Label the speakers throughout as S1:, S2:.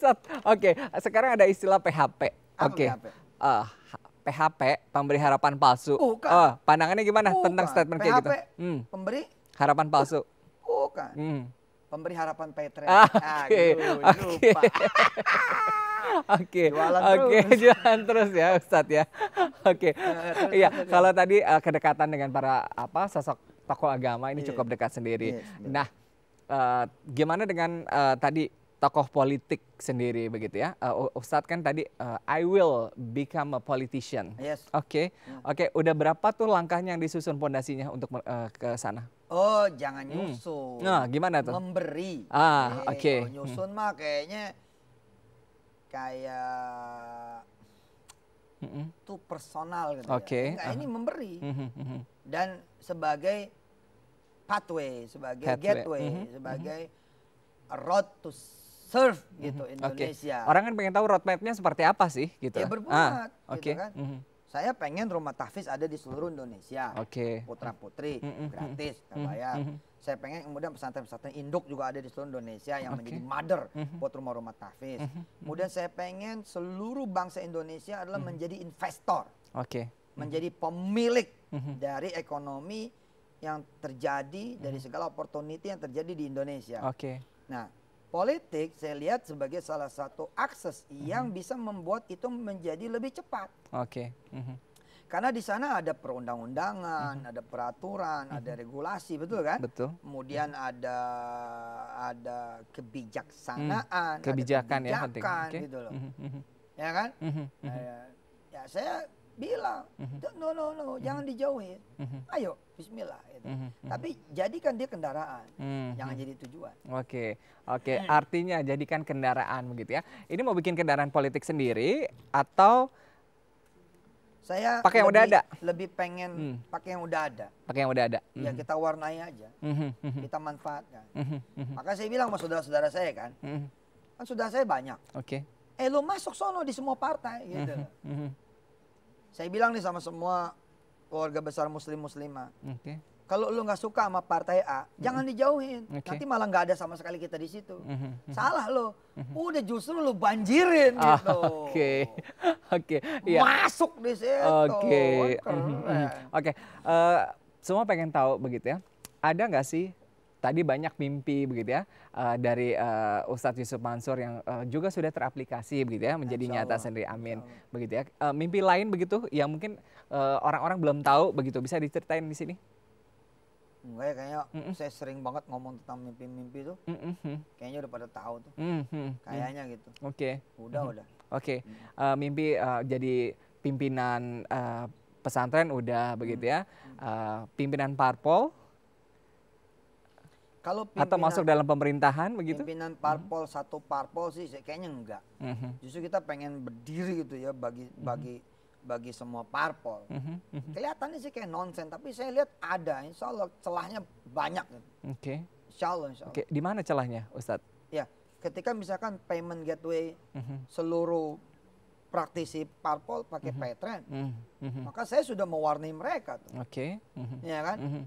S1: Ustadz. Oke, sekarang ada istilah PHP.
S2: Apa
S1: Oke.
S2: PHP?
S1: PHP, pemberi harapan palsu.
S2: Bukan.
S1: Pandangannya gimana tentang
S2: Bukan.
S1: statement kayak gitu?
S2: PHP pemberi
S1: Harapan palsu.
S2: bukan.
S1: Hmm.
S2: Pemberi harapan Petre.
S1: Oke.
S2: Lupa.
S1: Oke,
S2: Jualan
S1: oke,
S2: terus.
S1: jualan terus ya Ustadz ya. Oke, iya kalau tadi kedekatan dengan para sosok tokoh agama ini cukup dekat sendiri.
S2: Yes, betul.
S1: Nah, gimana dengan tadi tokoh politik sendiri begitu ya? Ustadz kan tadi I will become a politician.
S2: Yes.
S1: Oke, oke. Udah berapa tuh langkahnya yang disusun pondasinya untuk ke sana?
S2: Oh, jangan nyusun.
S1: Nah, gimana tuh?
S2: Memberi.
S1: Oke.
S2: Kalau nyusun mah kayaknya kayak itu personal gitu
S1: Oke.
S2: ya. Enggak, ini memberi. Dan sebagai pathway, sebagai gateway, sebagai road to serve gitu Indonesia.
S1: Orang kan pengen tahu roadmap-nya seperti apa sih gitu.
S2: Ya berbuat
S1: Oke.
S2: gitu kan. Saya pengen rumah tahfiz ada di seluruh Indonesia.
S1: Oke.
S2: Putra-putri gratis, nggak bayar. Saya pengen kemudian pesantren-pesantren induk juga ada di seluruh Indonesia yang menjadi mother buat rumah-rumah tahfiz. Kemudian saya pengen seluruh bangsa Indonesia adalah menjadi investor.
S1: Oke.
S2: Menjadi pemilik dari ekonomi yang terjadi, dari segala opportunity yang terjadi di Indonesia.
S1: Oke.
S2: Nah, politik saya lihat sebagai salah satu akses yang bisa membuat itu menjadi lebih cepat.
S1: Oke.
S2: Karena di sana ada perundang-undangan, ada peraturan, ada regulasi, betul kan?
S1: Betul.
S2: Kemudian ada kebijaksanaan,
S1: Kebijakan
S2: ada
S1: ya, penting. Okay.
S2: gitu loh. Ya kan? Ya saya bilang, no, jangan dijauhin. Ayo, bismillah. Gitu. Tapi jadikan dia kendaraan, jangan jadi tujuan.
S1: Oke. Artinya jadikan kendaraan begitu ya. Ini mau bikin kendaraan politik sendiri atau
S2: saya
S1: pakai yang udah ada?
S2: Lebih pengen pakai yang udah ada.
S1: Pakai yang udah ada.
S2: Ya kita warnai aja, kita manfaatkan. Maka saya bilang sama saudara-saudara saya kan saudara saya banyak.
S1: Oke.
S2: Lu masuk sono di semua partai gitu. Saya bilang nih sama semua keluarga besar muslimah. Kalau lu nggak suka sama partai A, jangan dijauhin. Nanti malah nggak ada sama sekali kita di situ. Salah lo. Udah justru lu banjirin gitu.
S1: Oke.
S2: Masuk di situ.
S1: Oke. Semua pengen tahu begitu ya. Ada nggak sih tadi banyak mimpi begitu ya dari Ustadz Yusuf Mansur yang juga sudah teraplikasi begitu ya menjadi nyata sendiri. Amin. Begitu ya. Mimpi lain begitu yang mungkin orang-orang belum tahu begitu, bisa diceritain di sini?
S2: Enggak ya, kayaknya saya sering banget ngomong tentang mimpi-mimpi tuh. Kayaknya udah pada tahu tuh. Kayaknya gitu.
S1: Oke.
S2: Udah.
S1: Oke. Mimpi jadi pimpinan pesantren udah begitu ya. Pimpinan parpol.
S2: Kalau
S1: atau masuk dalam pemerintahan begitu?
S2: Pimpinan parpol, satu parpol sih kayaknya enggak. Justru kita pengen berdiri gitu ya bagi semua parpol. Kelihatannya sih kayak nonsen, tapi saya lihat ada, insya Allah celahnya banyak.
S1: Oke.
S2: Insya Allah.
S1: Oke. Di mana celahnya, Ustadz?
S2: Ya, ketika misalkan payment gateway seluruh praktisi parpol pakai Paytrend, maka saya sudah mewarnai mereka tuh.
S1: Oke.
S2: Ya kan?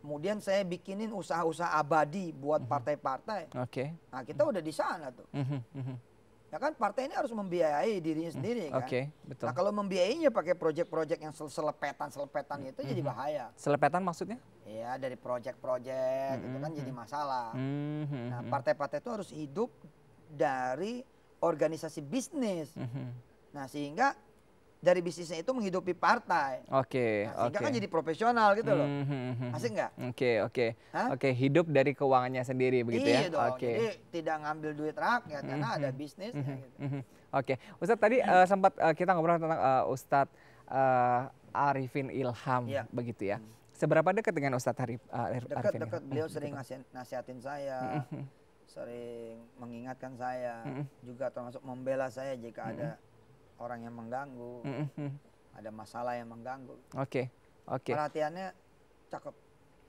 S2: Kemudian saya bikinin usaha-usaha abadi buat partai-partai.
S1: Oke.
S2: Nah, kita udah di sana tuh. Ya kan partai ini harus membiayai dirinya sendiri kan.
S1: Oke, betul.
S2: Nah kalau membiayainya pakai proyek-proyek yang selepetan itu jadi bahaya.
S1: Selepetan maksudnya?
S2: Iya, dari proyek-proyek itu kan jadi masalah. Nah partai-partai itu harus hidup dari organisasi bisnis. Nah sehingga dari bisnisnya itu menghidupi partai.
S1: Oke.
S2: Nah, sehingga kan jadi profesional gitu loh. Asik nggak?
S1: Oke. Hidup dari keuangannya sendiri begitu ya?
S2: Iya dong. Jadi tidak ngambil duit rakyat karena ada bisnisnya. Gitu.
S1: Oke. Ustadz tadi sempat kita ngobrol tentang Ustadz Arifin Ilham begitu ya. Seberapa dekat dengan Ustadz Arifin Ilham?
S2: Dekat. Beliau sering nasihatin saya, sering mengingatkan saya, juga termasuk membela saya jika ada orang yang mengganggu, ada masalah yang mengganggu.
S1: Oke.
S2: Perhatiannya cakep.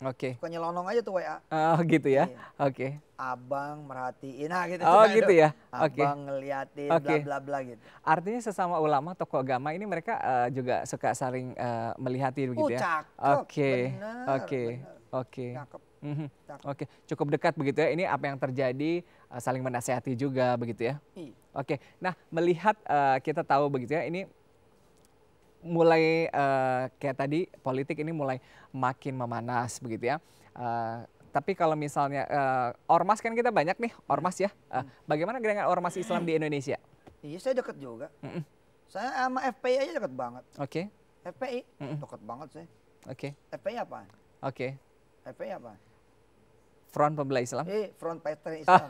S1: Oke.
S2: Suka nyelonong aja tuh WA.
S1: Oh gitu ya.
S2: Iya.
S1: Oke.
S2: Abang merhatiin, nah gitu.
S1: Oh gitu ya. Oke.
S2: Abang ngeliatin, bla bla bla gitu.
S1: Artinya sesama ulama, tokoh agama ini mereka juga suka saling melihati begitu ya.
S2: Cakep.
S1: Oke.
S2: Bener,
S1: Oke.
S2: bener.
S1: Oke.
S2: Cakep.
S1: Oke, cukup dekat begitu ya. Ini apa yang terjadi, saling menasehati juga begitu ya.
S2: Iya.
S1: Oke, nah melihat kita tahu begitu ya, ini mulai kayak tadi politik ini mulai makin memanas begitu ya. Tapi kalau misalnya ormas kan kita banyak nih ormas ya. Bagaimana dengan ormas Islam di Indonesia?
S2: Iya, saya dekat juga. Saya sama FPI aja dekat banget.
S1: Oke.
S2: FPI dekat banget saya.
S1: Oke.
S2: FPI apa?
S1: Oke.
S2: FPI apa?
S1: Front Pembela Islam.
S2: Front Patron Islam.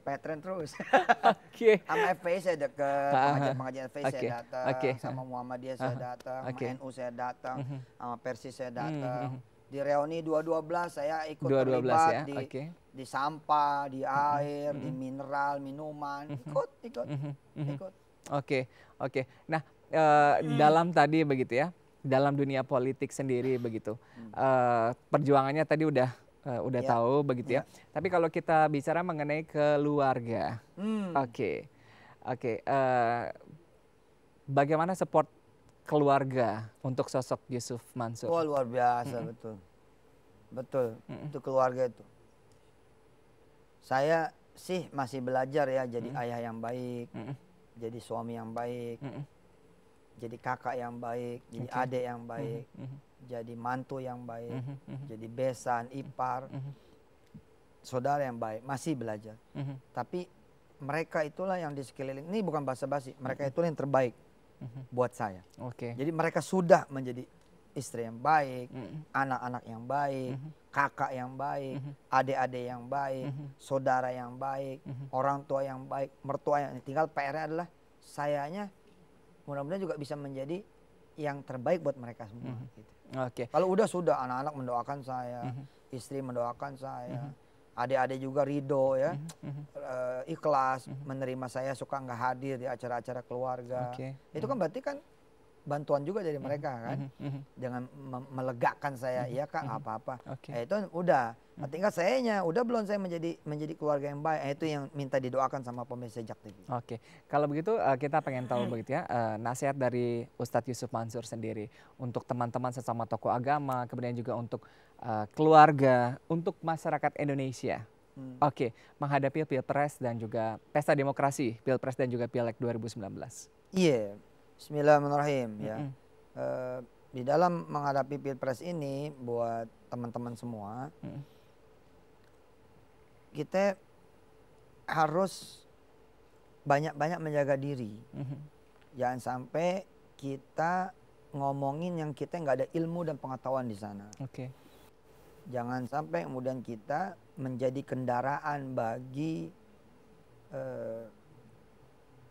S2: Patron terus.
S1: Oke.
S2: Sama FPI saya dekat, pengajian FPI saya datang, sama Muhammadiyah saya datang, sama NU saya datang, sama Persis saya datang. Di reuni 212 saya ikut terlibat
S1: ya?
S2: di sampah, di air, di mineral, minuman, ikut.
S1: Oke. Nah, dalam tadi begitu ya, dalam dunia politik sendiri begitu, perjuangannya tadi udah tahu begitu ya. Tapi kalau kita bicara mengenai keluarga, bagaimana support keluarga untuk sosok Yusuf Mansur?
S2: Oh, luar biasa, betul. Itu keluarga itu. Saya sih masih belajar ya jadi ayah yang baik, jadi suami yang baik, jadi kakak yang baik, jadi adik yang baik, jadi mantu yang baik, jadi besan, ipar, saudara yang baik. Masih belajar. Tapi mereka itulah yang di sekeliling. Ini bukan basa-basi. Mereka itulah yang terbaik buat saya. Jadi mereka sudah menjadi istri yang baik, anak-anak yang baik, kakak yang baik, adik-adik yang baik, saudara yang baik, orang tua yang baik, mertua yang tinggal PR-nya adalah sayanya mudah-mudahan juga bisa menjadi yang terbaik buat mereka semua. Gitu. Kalau sudah anak-anak mendoakan saya, istri mendoakan saya, adik-adik juga ridho ya, ikhlas menerima saya, suka nggak hadir di acara-acara keluarga. Itu kan berarti kan bantuan juga dari mereka kan, dengan melegakan saya, iya kak nggak apa-apa. Itu udah, tinggal sayanya, udah belum saya menjadi keluarga yang baik. Itu yang minta didoakan sama pemirsa Jak TV.
S1: Kalau begitu kita pengen tahu begitu ya, nasihat dari Ustadz Yusuf Mansur sendiri untuk teman-teman sesama tokoh agama, kemudian juga untuk keluarga, untuk masyarakat Indonesia. Menghadapi Pilpres dan juga pesta demokrasi, Pilpres dan juga Pileg 2019.
S2: Iya. Bismillahirrahmanirrahim ya. Di dalam menghadapi Pilpres ini buat teman-teman semua, kita harus banyak-banyak menjaga diri. Jangan sampai kita ngomongin yang kita nggak ada ilmu dan pengetahuan di sana. Jangan sampai kemudian kita menjadi kendaraan bagi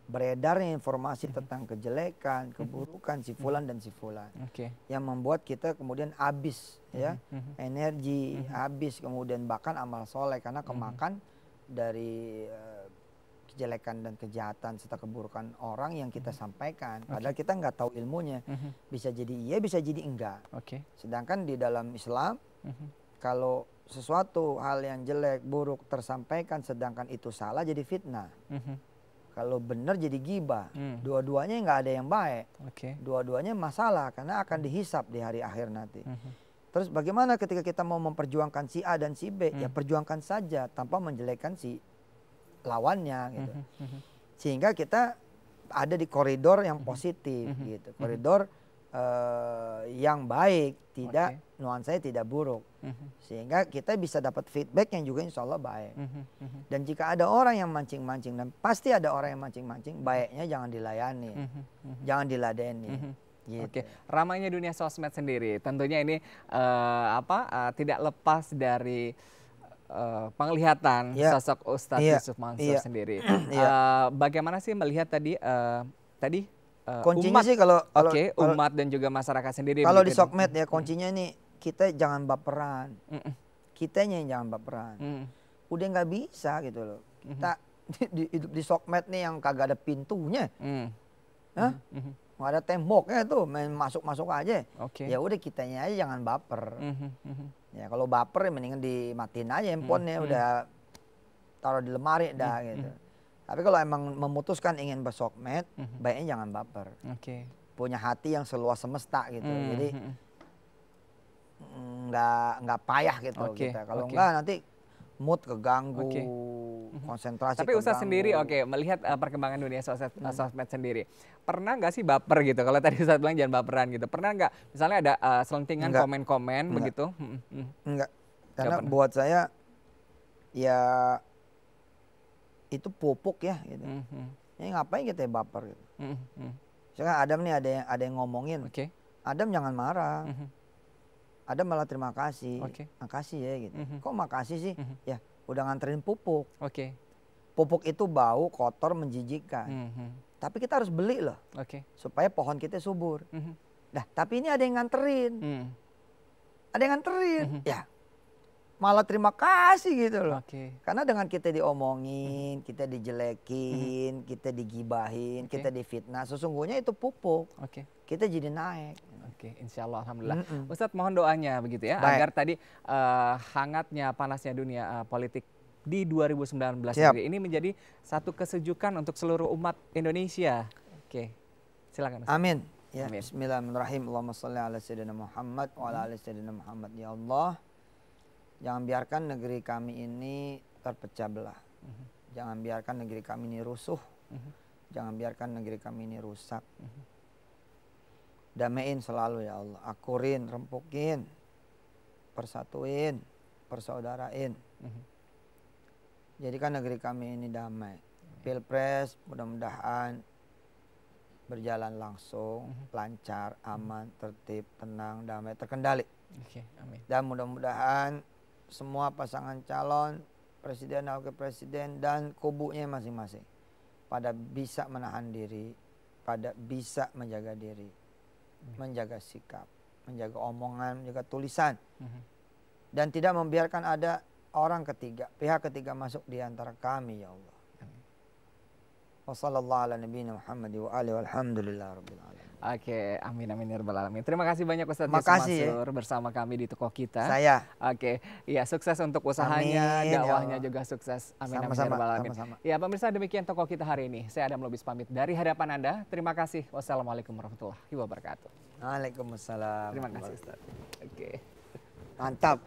S2: beredarnya informasi tentang kejelekan, keburukan si fulan dan si fulan, yang membuat kita kemudian habis ya energi, habis kemudian bahkan amal soleh karena kemakan dari kejelekan dan kejahatan serta keburukan orang yang kita sampaikan. Padahal kita nggak tahu ilmunya, bisa jadi iya, bisa jadi enggak. Sedangkan di dalam Islam, kalau sesuatu hal yang jelek, buruk tersampaikan sedangkan itu salah jadi fitnah. Kalau benar jadi ghibah. Dua-duanya nggak ada yang baik. Dua-duanya masalah karena akan dihisap di hari akhir nanti. Terus bagaimana ketika kita mau memperjuangkan si A dan si B, ya perjuangkan saja tanpa menjelekkan si lawannya gitu. Sehingga kita ada di koridor yang positif gitu. Koridor yang baik, tidak nuansanya tidak buruk. Sehingga kita bisa dapat feedback yang juga insya Allah baik. Dan jika ada orang yang mancing-mancing, dan pasti ada orang yang mancing-mancing, baiknya jangan dilayani, jangan diladeni. Gitu.
S1: Ramainya dunia sosmed sendiri, tentunya ini tidak lepas dari penglihatan sosok Ustadz Yusuf Mansur sendiri. Bagaimana sih melihat tadi
S2: kuncinya
S1: umat,
S2: sih kalau
S1: umat dan juga masyarakat sendiri.
S2: Kalau di sosmed ya kuncinya nih, kita jangan baperan. Kitanya yang jangan baperan. Udah nggak bisa gitu loh. Kita hidup di sosmed nih yang kagak ada pintunya. Nggak ada temboknya tuh, main masuk-masuk aja. Ya udah kitanya aja jangan baper. Ya kalau baper ya mendingan dimatiin aja handphonenya, udah taruh di lemari dah gitu. Tapi kalau emang memutuskan ingin bersosmed, baiknya jangan baper. Punya hati yang seluas semesta gitu. Jadi nggak payah gitu kita. Kalau enggak nanti mood keganggu, konsentrasi
S1: Tapi Ustadz sendiri melihat perkembangan dunia sosmed sendiri. Pernah nggak sih baper gitu? Kalau tadi Ustadz bilang jangan baperan gitu. Pernah nggak misalnya ada selentingan komen-komen begitu?
S2: Enggak. Karena buat saya ya itu pupuk ya gitu. Ini ngapain kita baper gitu. Misalkan Adam nih ada yang ngomongin. Adam jangan marah. Adam malah terima kasih. Makasih ya gitu. Kok makasih sih? Ya udah nganterin pupuk. Pupuk itu bau, kotor, menjijikkan. Tapi kita harus beli loh. Supaya pohon kita subur. Nah, tapi ini ada yang nganterin. Ada yang nganterin. Ya malah terima kasih gitu loh. Karena dengan kita diomongin, kita dijelekin, kita digibahin, kita difitnah, sesungguhnya itu pupuk. Kita jadi naik.
S1: Insya Allah, alhamdulillah. Ustadz mohon doanya begitu ya, agar tadi hangatnya, panasnya dunia politik di 2019 ini menjadi satu kesejukan untuk seluruh umat Indonesia. Silakan Ustadz.
S2: Amin. Ya, bismillahirrahmanirrahim. Allahumma sholli ala sayyidina Muhammad wa ala ali sayyidina Muhammad. Ya Allah, jangan biarkan negeri kami ini terpecah belah. Jangan biarkan negeri kami ini rusuh. Jangan biarkan negeri kami ini rusak. Damaiin selalu ya Allah. Akurin, rempukin, persatuin, persaudarain. Jadikan negeri kami ini damai. Pilpres mudah-mudahan berjalan langsung, lancar, aman, tertib, tenang, damai, terkendali.
S1: Amin.
S2: Dan mudah-mudahan semua pasangan calon, presiden, wakil presiden, dan kubunya masing-masing pada bisa menahan diri, pada bisa menjaga diri, menjaga sikap, menjaga omongan, menjaga tulisan, dan tidak membiarkan ada orang ketiga, pihak ketiga masuk di antara kami ya Allah. Wassallallahu ala nabiyina Muhammad wa alihi walhamdulillah rabbil alamin.
S1: Amin amin ya rabbal alamin. Terima kasih banyak Ustadz Yusuf Mansur bersama kami di Toko Kita.
S2: Saya.
S1: Ya sukses untuk usahanya, dakwahnya juga sukses. Amin amin ya rabbal alamin. Ya pemirsa, demikian Toko Kita hari ini. Saya Adam Lubis pamit dari hadapan Anda. Terima kasih. Wassalamualaikum warahmatullahi wabarakatuh.
S2: Waalaikumsalam.
S1: Terima kasih Ustadz.
S2: Mantap.